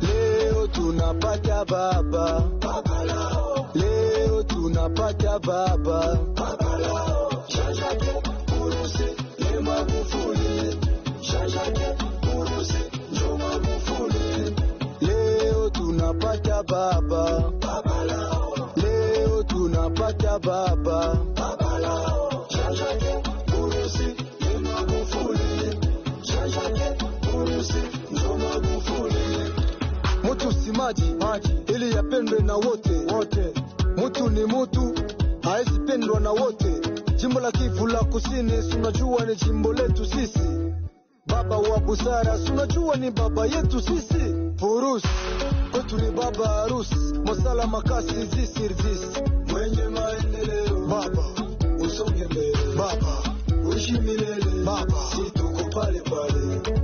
Leo tunapata baba, leo tunapata baba, Jean-Jacques Purusi le Magufuli, Jean-Jacques Purusi njo Magufuli. Leo tunapata baba, leo tunapata baba, Jean-Jacques Purusi le Magufuli, Jean-Jacques Purusi njo Magufuli. Mutu si maji, ili yapendwe na wote. Mutu ni mutu, haezi pendwa na wote. Jimbo la Kivu la Kusini, sunajua ni jimbo letu sisi. Baba wa busara, sunajua ni baba yetu sisi. Purusi, kwetu ni baba harusi. Mosala makasi zisi. Mwenye maendeleo, baba, usonge mbele. Baba, uishi milele. Baba, si tuko pale pale.